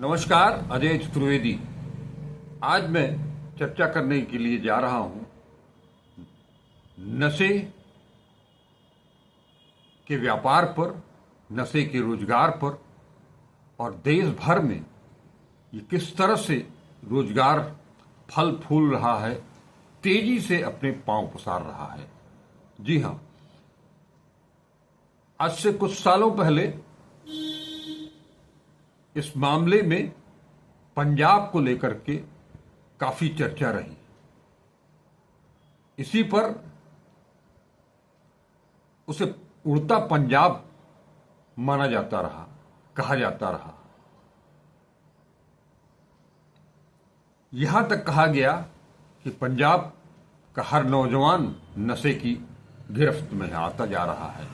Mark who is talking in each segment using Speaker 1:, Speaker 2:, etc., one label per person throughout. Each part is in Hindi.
Speaker 1: नमस्कार, अजय चतुर्वेदी। आज मैं चर्चा करने के लिए जा रहा हूं नशे के व्यापार पर, नशे के रोजगार पर और देश भर में ये किस तरह से रोजगार फल फूल रहा है, तेजी से अपने पांव पसार रहा है। जी हां, आज से कुछ सालों पहले इस मामले में पंजाब को लेकर के काफी चर्चा रही। इसी पर उसे उड़ता पंजाब माना जाता रहा, कहा जाता रहा। यहां तक कहा गया कि पंजाब का हर नौजवान नशे की गिरफ्त में आता जा रहा है।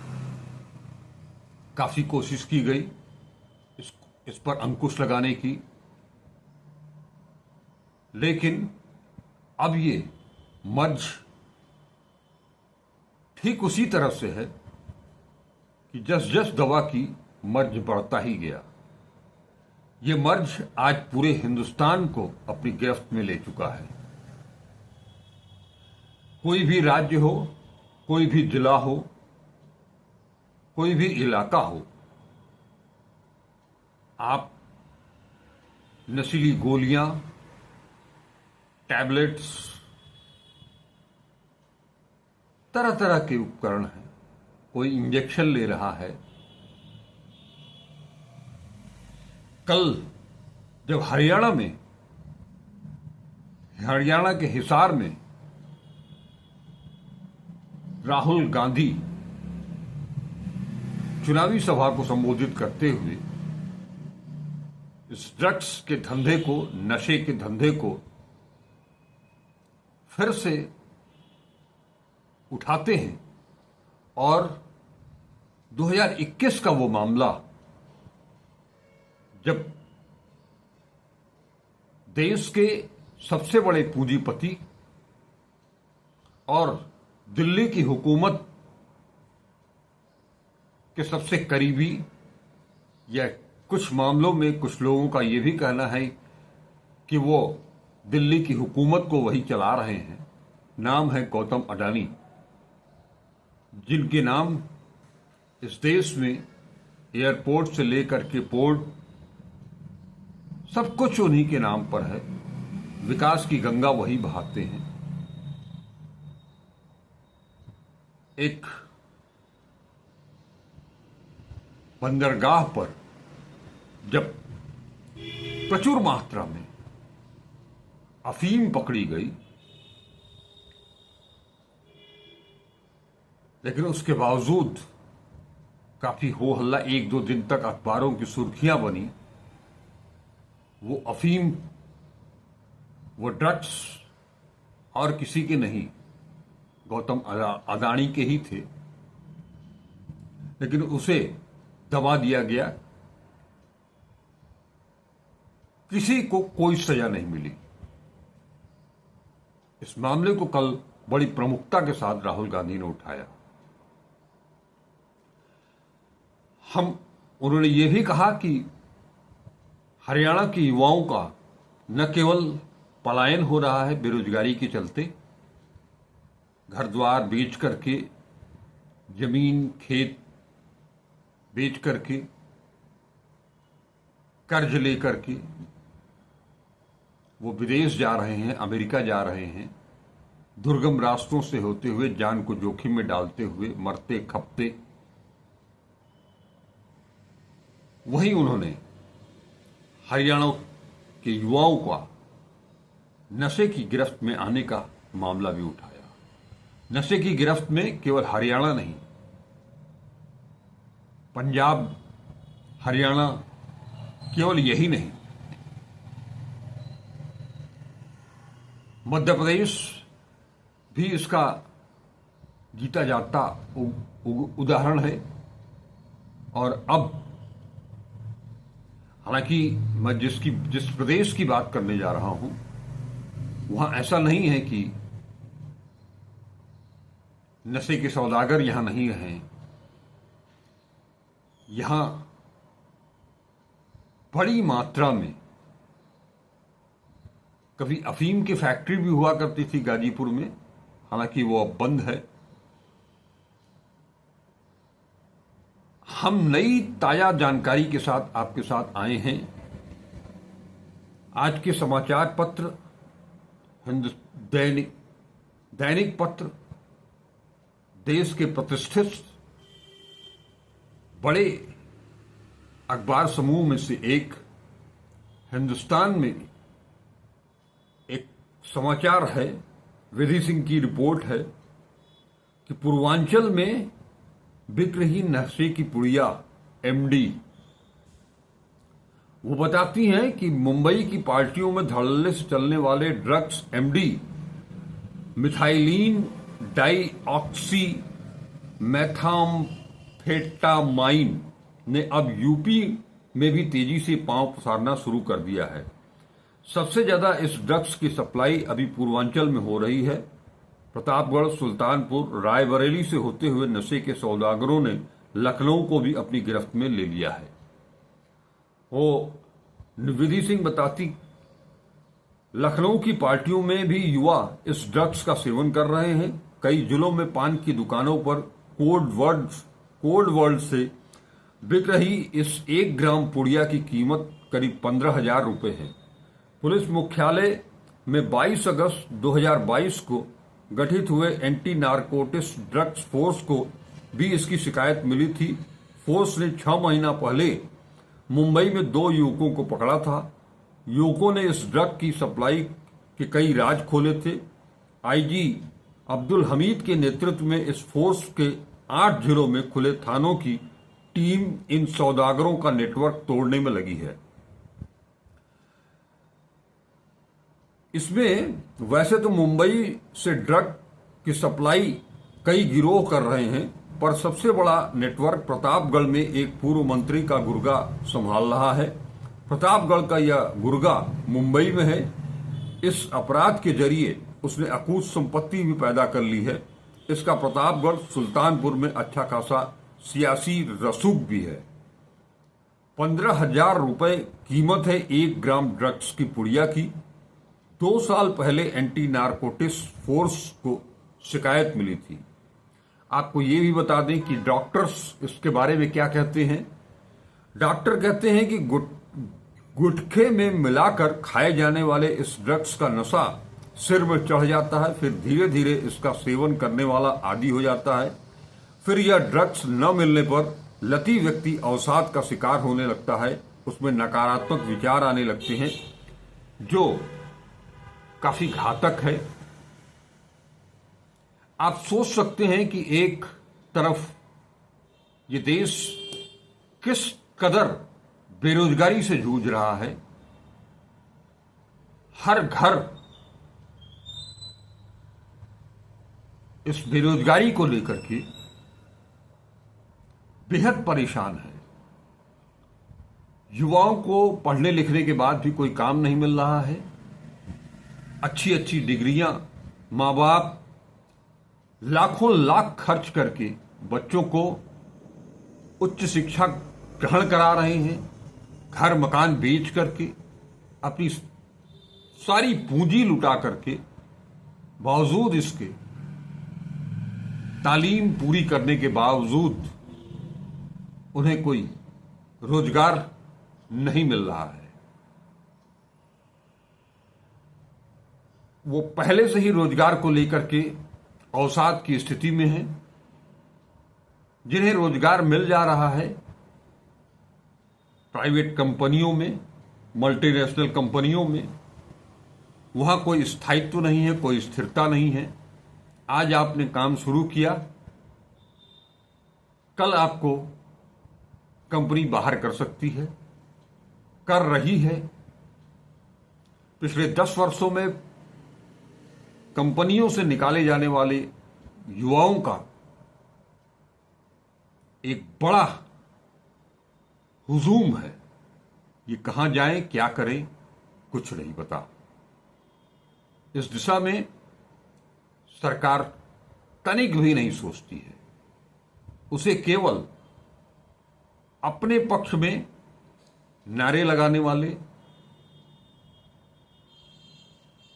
Speaker 1: काफी कोशिश की गई इस पर अंकुश लगाने की, लेकिन अब ये मर्ज ठीक उसी तरह से है कि जस जस दवा की मर्ज बढ़ता ही गया। ये मर्ज आज पूरे हिंदुस्तान को अपनी गिरफ्त में ले चुका है। कोई भी राज्य हो, कोई भी जिला हो, कोई भी इलाका हो, आप नशीली गोलियां, टैबलेट्स, तरह तरह के उपकरण हैं। कोई इंजेक्शन ले रहा है। कल जब हरियाणा के हिसार में राहुल गांधी चुनावी सभा को संबोधित करते हुए इस ड्रग्स के धंधे को, नशे के धंधे को फिर से उठाते हैं और 2021 का वो मामला, जब देश के सबसे बड़े पूंजीपति और दिल्ली की हुकूमत के सबसे करीबी, या कुछ मामलों में कुछ लोगों का यह भी कहना है कि वो दिल्ली की हुकूमत को वही चला रहे हैं। नाम है गौतम अडानी, जिनके नाम इस देश में एयरपोर्ट से लेकर के पोर्ट, सब कुछ उन्हीं के नाम पर है। विकास की गंगा वही बहाते हैं। एक बंदरगाह पर जब प्रचुर मात्रा में अफीम पकड़ी गई, लेकिन उसके बावजूद काफी हो हल्ला, 1-2 दिन तक अखबारों की सुर्खियां बनी। वो अफीम, वो ड्रग्स और किसी के नहीं, गौतम अडानी के ही थे, लेकिन उसे दबा दिया गया। किसी को कोई सजा नहीं मिली। इस मामले को कल बड़ी प्रमुखता के साथ राहुल गांधी ने उठाया। उन्होंने ये भी कहा कि हरियाणा के युवाओं का न केवल पलायन हो रहा है बेरोजगारी के चलते, घर द्वार बेच करके, जमीन खेत बेच करके, कर्ज लेकर के वो विदेश जा रहे हैं, अमेरिका जा रहे हैं, दुर्गम रास्तों से होते हुए, जान को जोखिम में डालते हुए, मरते खपते। वहीं उन्होंने हरियाणा के युवाओं का नशे की गिरफ्त में आने का मामला भी उठाया। नशे की गिरफ्त में केवल हरियाणा नहीं, पंजाब, हरियाणा, केवल यही नहीं, मध्य प्रदेश भी इसका जीता जागता उदाहरण है। और अब हालांकि मैं जिस प्रदेश की बात करने जा रहा हूं, वहां ऐसा नहीं है कि नशे के सौदागर यहां नहीं रहे। यहां बड़ी मात्रा में, कभी अफीम की फैक्ट्री भी हुआ करती थी गाजीपुर में, हालांकि वो अब बंद है। हम नई ताजा जानकारी के साथ आपके साथ आए हैं। आज के समाचार पत्र, दैनिक पत्र, देश के प्रतिष्ठित बड़े अखबार समूह में से एक हिंदुस्तान में एक समाचार है, विधि सिंह की रिपोर्ट है कि पूर्वांचल में बिक रही नशे की पुड़िया एमडी। वो बताती हैं कि मुंबई की पार्टियों में धड़ल्ले से चलने वाले drugs MD methylene dioxy methamphetamine ने अब यूपी में भी तेजी से पांव पसारना शुरू कर दिया है। सबसे ज्यादा इस ड्रग्स की सप्लाई अभी पूर्वांचल में हो रही है। प्रतापगढ़, सुल्तानपुर, रायबरेली से होते हुए नशे के सौदागरों ने लखनऊ को भी अपनी गिरफ्त में ले लिया है। वो विधि सिंह बताती, लखनऊ की पार्टियों में भी युवा इस ड्रग्स का सेवन कर रहे हैं। कई जिलों में पान की दुकानों पर कोड वर्ड से बिक रही इस 1 ग्राम पुड़िया की कीमत करीब 15,000 रुपए है। पुलिस मुख्यालय में 22 अगस्त 2022 को गठित हुए एंटी नारकोटिक्स ड्रग्स फोर्स को भी इसकी शिकायत मिली थी। फोर्स ने 6 महीना पहले मुंबई में 2 युवकों को पकड़ा था। युवकों ने इस ड्रग की सप्लाई के कई राज खोले थे। आईजी अब्दुल हमीद के नेतृत्व में इस फोर्स के 8 जिलों में खुले थानों की टीम इन सौदागरों का नेटवर्क तोड़ने में लगी है। इसमें वैसे तो मुंबई से ड्रग की सप्लाई कई गिरोह कर रहे हैं, पर सबसे बड़ा नेटवर्क प्रतापगढ़ में एक पूर्व मंत्री का गुर्गा संभाल रहा है। प्रतापगढ़ का यह गुर्गा मुंबई में है। इस अपराध के जरिए उसने अकूत संपत्ति भी पैदा कर ली है। इसका प्रतापगढ़, सुल्तानपुर में अच्छा खासा सियासी रसूख भी है। 15,000 रुपए कीमत है 1 ग्राम ड्रग्स की पुड़िया की। 2 साल पहले एंटी नारकोटिक्स फोर्स को शिकायत मिली थी। आपको ये भी बता दें कि डॉक्टर्स इसके बारे में क्या कहते हैं। डॉक्टर कहते हैं कि गुटखे में मिलाकर खाए जाने वाले इस ड्रग्स का नशा सिर में चढ़ जाता है, फिर धीरे धीरे इसका सेवन करने वाला आदी हो जाता है। फिर यह ड्रग्स न मिलने पर लती व्यक्ति अवसाद का शिकार होने लगता है। उसमें नकारात्मक विचार आने लगते हैं जो काफी घातक है। आप सोच सकते हैं कि एक तरफ ये देश किस कदर बेरोजगारी से जूझ रहा है। हर घर इस बेरोजगारी को लेकर के बेहद परेशान है। युवाओं को पढ़ने लिखने के बाद भी कोई काम नहीं मिल रहा है। अच्छी अच्छी डिग्रियां माँ बाप लाखों लाख खर्च करके बच्चों को उच्च शिक्षा ग्रहण करा रहे हैं। घर मकान बेच करके अपनी सारी पूंजी लुटा करके, बावजूद इसके तालीम पूरी करने के बावजूद उन्हें कोई रोजगार नहीं मिल रहा है। वो पहले से ही रोजगार को लेकर के अवसाद की स्थिति में है। जिन्हें रोजगार मिल जा रहा है प्राइवेट कंपनियों में, मल्टीनेशनल कंपनियों में, वहां कोई स्थायित्व नहीं है, कोई स्थिरता नहीं है। आज आपने काम शुरू किया, कल आपको कंपनी बाहर कर सकती है, कर रही है। पिछले 10 वर्षों में कंपनियों से निकाले जाने वाले युवाओं का एक बड़ा हुजूम है। ये कहां जाएं, क्या करें, कुछ नहीं पता। इस दिशा में सरकार तनिक भी नहीं सोचती है। उसे केवल अपने पक्ष में नारे लगाने वाले,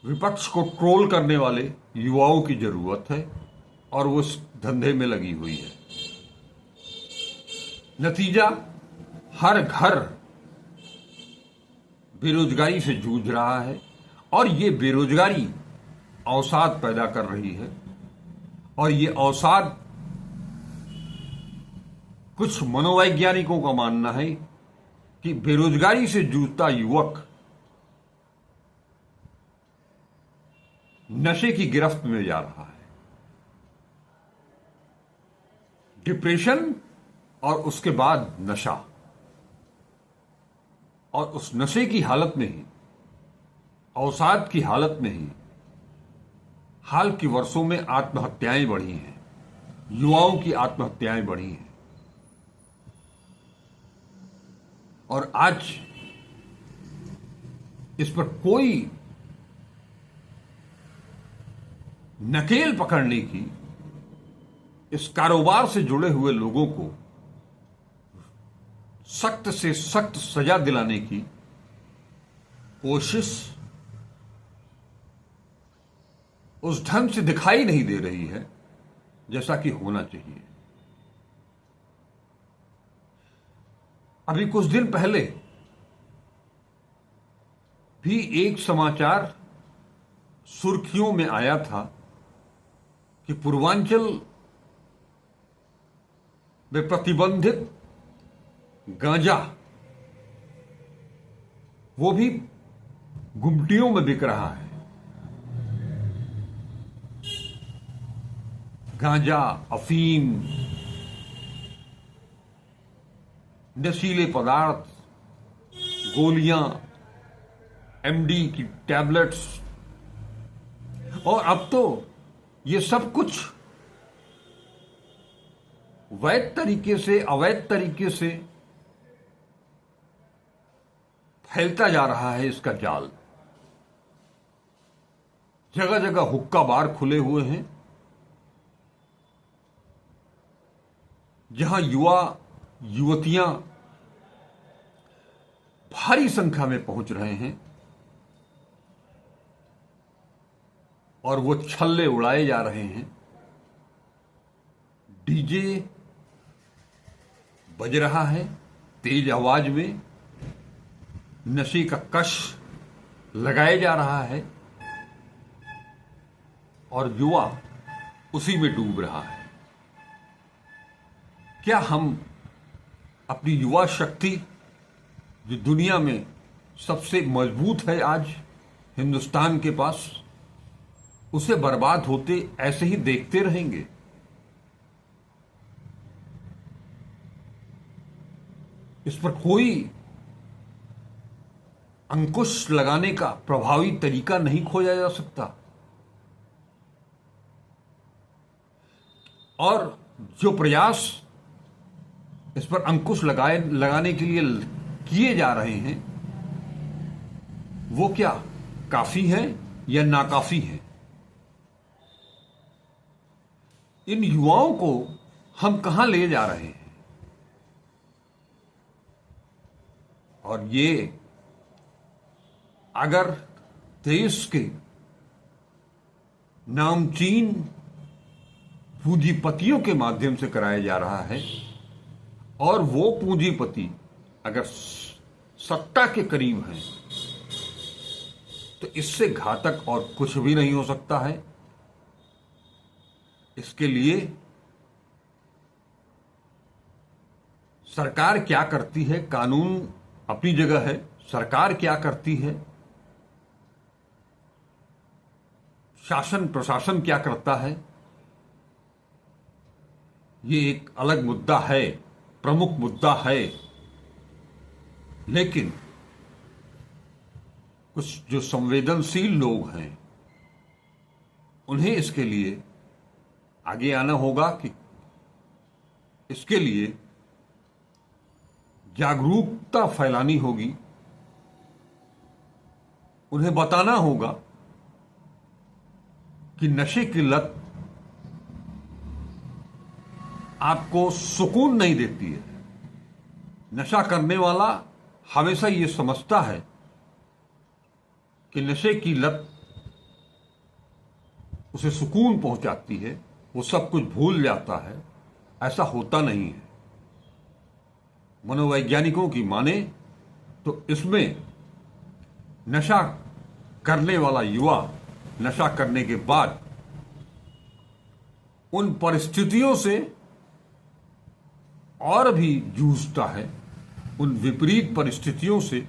Speaker 1: विपक्ष को ट्रोल करने वाले युवाओं की जरूरत है और वो इस धंधे में लगी हुई है। नतीजा, हर घर बेरोजगारी से जूझ रहा है और ये बेरोजगारी अवसाद पैदा कर रही है और ये अवसाद, कुछ मनोवैज्ञानिकों का मानना है कि बेरोजगारी से जूझता युवक नशे की गिरफ्त में जा रहा है। डिप्रेशन और उसके बाद नशा, और उस नशे की हालत में ही, अवसाद की हालत में ही हाल के वर्षों में आत्महत्याएं बढ़ी हैं, युवाओं की आत्महत्याएं बढ़ी हैं। और आज इस पर कोई नकेल पकड़ने की, इस कारोबार से जुड़े हुए लोगों को सख्त से सख्त सजा दिलाने की कोशिश उस ढंग से दिखाई नहीं दे रही है जैसा कि होना चाहिए। अभी कुछ दिन पहले भी एक समाचार सुर्खियों में आया था कि पूर्वांचल में प्रतिबंधित गांजा वो भी गुमटियों में बिक रहा है। गांजा, अफीम, नशीले पदार्थ, गोलियां, एमडी की टैबलेट्स, और अब तो ये सब कुछ वैध तरीके से, अवैध तरीके से फैलता जा रहा है इसका जाल। जगह जगह हुक्का बार खुले हुए हैं जहां युवा युवतियां भारी संख्या में पहुंच रहे हैं और वो छल्ले उड़ाए जा रहे हैं। डीजे बज रहा है तेज आवाज में, नशे का कश लगाया जा रहा है और युवा उसी में डूब रहा है। क्या हम अपनी युवा शक्ति, जो दुनिया में सबसे मजबूत है आज हिंदुस्तान के पास, उसे बर्बाद होते ऐसे ही देखते रहेंगे? इस पर कोई अंकुश लगाने का प्रभावी तरीका नहीं खोजा जा सकता। और जो प्रयास इस पर अंकुश लगाने के लिए किए जा रहे हैं, वो क्या काफी है या नाकाफी है? इन युवाओं को हम कहां ले जा रहे हैं? और ये अगर देश के नामचीन पूंजीपतियों के माध्यम से कराया जा रहा है और वो पूंजीपति अगर सत्ता के करीब हैं, तो इससे घातक और कुछ भी नहीं हो सकता है। इसके लिए सरकार क्या करती है, कानून अपनी जगह है, सरकार क्या करती है, शासन प्रशासन क्या करता है, ये एक अलग मुद्दा है, प्रमुख मुद्दा है। लेकिन कुछ जो संवेदनशील लोग हैं, उन्हें इसके लिए आगे आना होगा कि इसके लिए जागरूकता फैलानी होगी। उन्हें बताना होगा कि नशे की लत आपको सुकून नहीं देती है। नशा करने वाला हमेशा ये समझता है कि नशे की लत उसे सुकून पहुंचाती है, वो सब कुछ भूल जाता है, ऐसा होता नहीं है। मनोवैज्ञानिकों की माने तो इसमें नशा करने वाला युवा नशा करने के बाद उन परिस्थितियों से और भी जूझता है, उन विपरीत परिस्थितियों से,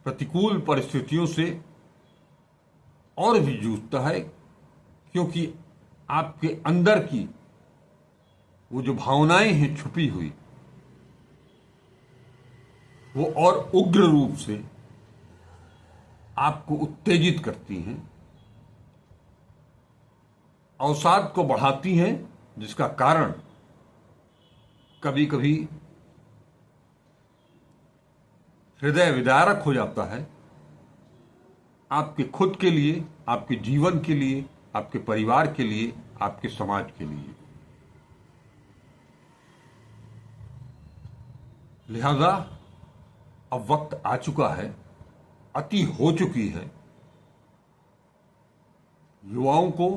Speaker 1: प्रतिकूल परिस्थितियों से और भी जूझता है, क्योंकि आपके अंदर की वो जो भावनाएं हैं छुपी हुई, वो और उग्र रूप से आपको उत्तेजित करती हैं, अवसाद को बढ़ाती हैं, जिसका कारण कभी कभी हृदय विदारक हो जाता है, आपके खुद के लिए, आपके जीवन के लिए, आपके परिवार के लिए, आपके समाज के लिए। लिहाजा अब वक्त आ चुका है, अति हो चुकी है, युवाओं को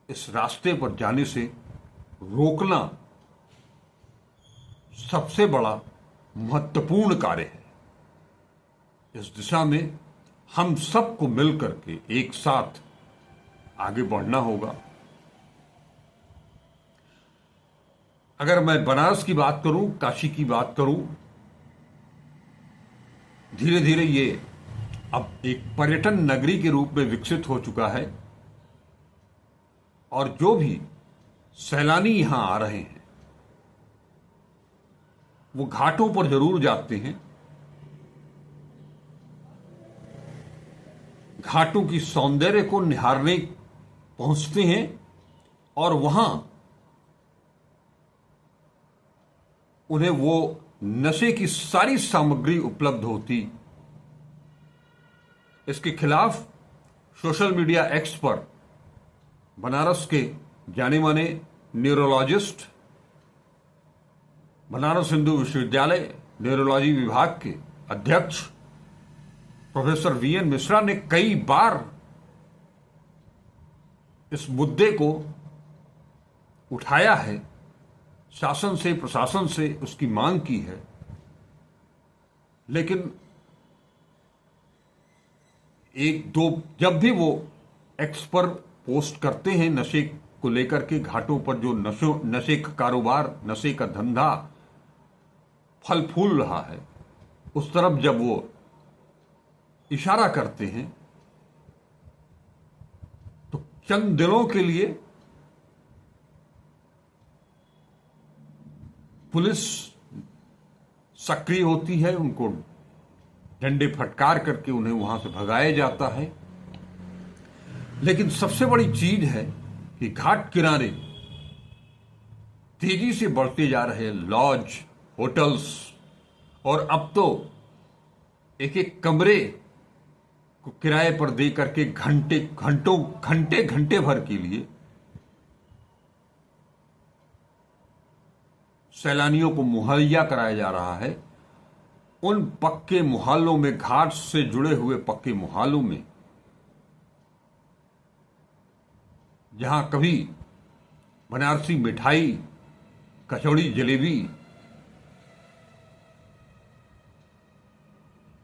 Speaker 1: इस रास्ते पर जाने से रोकना सबसे बड़ा महत्वपूर्ण कार्य है। इस दिशा में हम सबको मिलकर के एक साथ आगे बढ़ना होगा। अगर मैं बनारस की बात करूं, काशी की बात करूं, धीरे धीरे ये अब एक पर्यटन नगरी के रूप में विकसित हो चुका है और जो भी सैलानी यहां आ रहे हैं वो घाटों पर जरूर जाते हैं, घाटों की सौंदर्य को निहारने पहुंचते हैं और वहां उन्हें वो नशे की सारी सामग्री उपलब्ध होती। इसके खिलाफ सोशल मीडिया एक्स पर बनारस के जाने माने न्यूरोलॉजिस्ट, बनारस हिंदू विश्वविद्यालय न्यूरोलॉजी विभाग के अध्यक्ष प्रोफेसर वीएन मिश्रा ने कई बार इस मुद्दे को उठाया है, शासन से, प्रशासन से उसकी मांग की है, लेकिन एक दो जब भी वो एक्स पर पोस्ट करते हैं नशे को लेकर के, घाटों पर जो नशे का कारोबार, नशे का धंधा फल फूल रहा है, उस तरफ जब वो इशारा करते हैं तो चंद दिनों के लिए पुलिस सक्रिय होती है, उनको डंडे फटकार करके उन्हें वहां से भगाया जाता है। लेकिन सबसे बड़ी चीज है कि घाट किनारे तेजी से बढ़ते जा रहे लॉज, होटल्स और अब तो एक एक कमरे को किराए पर दे करके घंटे भर के लिए सैलानियों को मुहैया कराया जा रहा है। उन पक्के मोहल्लों में, घाट से जुड़े हुए पक्के मोहल्लों में, जहां कभी बनारसी मिठाई, कचौड़ी, जलेबी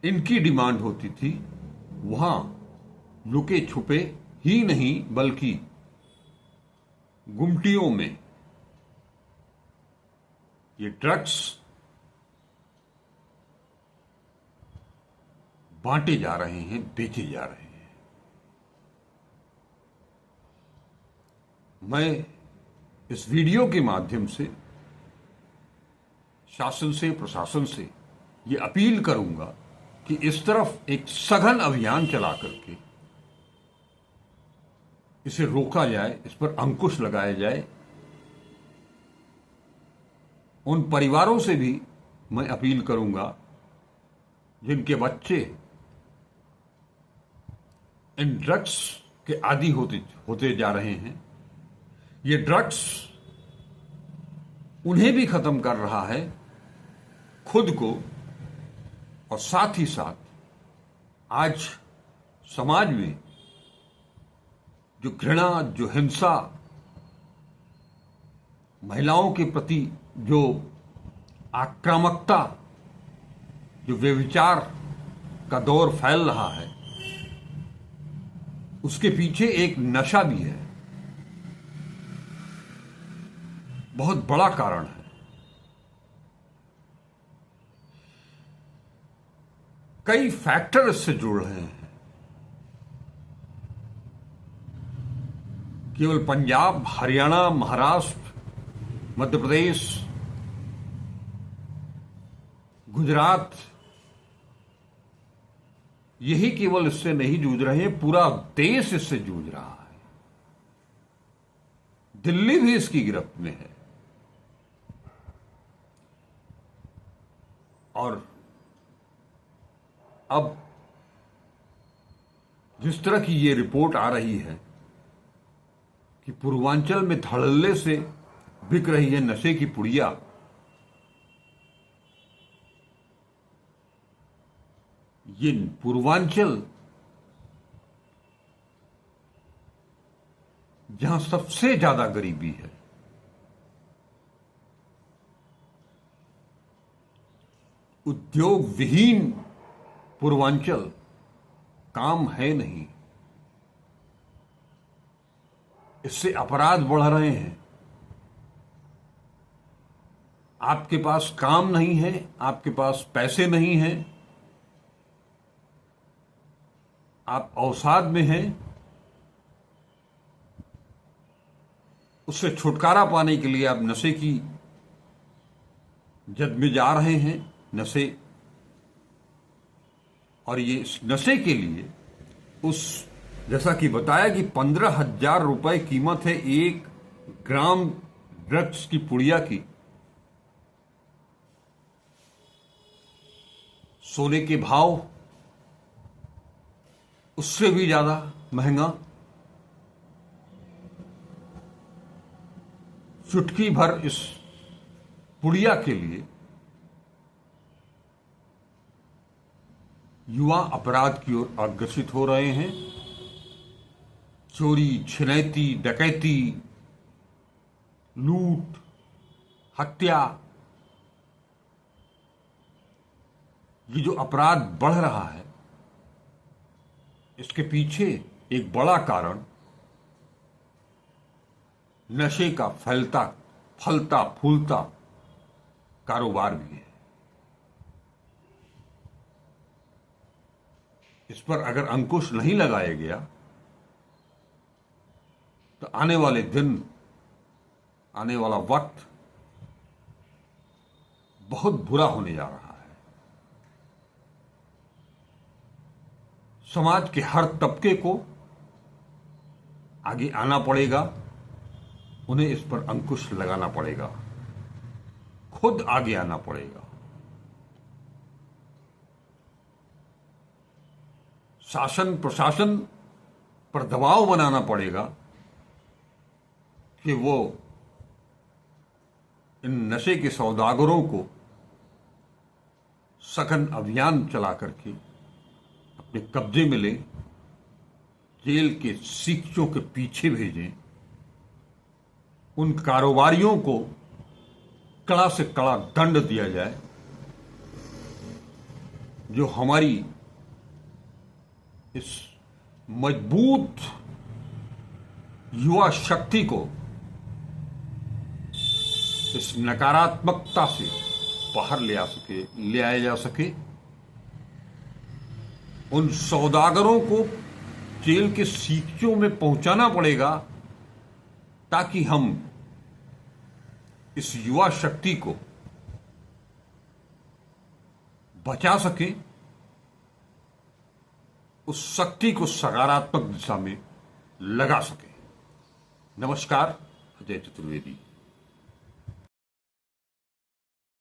Speaker 1: इनकी डिमांड होती थी, वहां लुके छुपे ही नहीं बल्कि गुमटियों में ये ड्रग्स बांटे जा रहे हैं, बेचे जा रहे हैं। मैं इस वीडियो के माध्यम से शासन से, प्रशासन से ये अपील करूंगा कि इस तरफ एक सघन अभियान चला करके इसे रोका जाए, इस पर अंकुश लगाया जाए। उन परिवारों से भी मैं अपील करूंगा जिनके बच्चे इन ड्रग्स के आदी होते जा रहे हैं। ये ड्रग्स उन्हें भी खत्म कर रहा है, खुद को और साथ ही साथ आज समाज में जो घृणा, जो हिंसा, महिलाओं के प्रति जो आक्रामकता, जो व्यभिचार का दौर फैल रहा है, उसके पीछे एक नशा भी है, बहुत बड़ा कारण है। कई फैक्टर इससे जुड़ रहे हैं। केवल पंजाब, हरियाणा, महाराष्ट्र, मध्य प्रदेश, गुजरात, यही केवल इससे नहीं जूझ रहे हैं, पूरा देश इससे जूझ रहा है। दिल्ली भी इसकी गिरफ्त में है। और अब जिस तरह की ये रिपोर्ट आ रही है कि पूर्वांचल में धड़ल्ले से बिक रही है नशे की पुड़िया, ये पूर्वांचल जहां सबसे ज्यादा गरीबी है, उद्योग विहीन पूर्वांचल, काम है नहीं, इससे अपराध बढ़ रहे हैं। आपके पास काम नहीं है, आपके पास पैसे नहीं हैं, आप अवसाद में हैं, उससे छुटकारा पाने के लिए आप नशे की जद में जा रहे हैं। नशे, और ये इस नशे के लिए उस, जैसा कि बताया कि 15,000 रुपए कीमत है 1 ग्राम ड्रग्स की पुड़िया की। सोने के भाव उससे भी ज्यादा महंगा। चुटकी भर इस पुड़िया के लिए युवा अपराध की ओर अग्रसित हो रहे हैं। चोरी, छिनैती, डकैती, लूट, हत्या, ये जो अपराध बढ़ रहा है, इसके पीछे एक बड़ा कारण नशे का फलता फूलता कारोबार भी है। इस पर अगर अंकुश नहीं लगाया गया तो आने वाले दिन, आने वाला वक्त बहुत बुरा होने जा रहा है। समाज के हर तबके को आगे आना पड़ेगा, उन्हें इस पर अंकुश लगाना पड़ेगा, खुद आगे आना पड़ेगा। शासन प्रशासन पर दबाव बनाना पड़ेगा कि वो इन नशे के सौदागरों को सघन अभियान चला करके अपने कब्जे में ले, जेल के सीखों के पीछे भेजें, उन कारोबारियों को कड़ा से कड़ा दंड दिया जाए जो हमारी इस मजबूत युवा शक्ति को इस नकारात्मकता से बाहर ले आया जा सके। उन सौदागरों को जेल के सीखों में पहुंचाना पड़ेगा ताकि हम इस युवा शक्ति को बचा सकें, उस शक्ति को सकारात्मक दिशा में लगा सकें। नमस्कार, अजय चतुर्वेदी।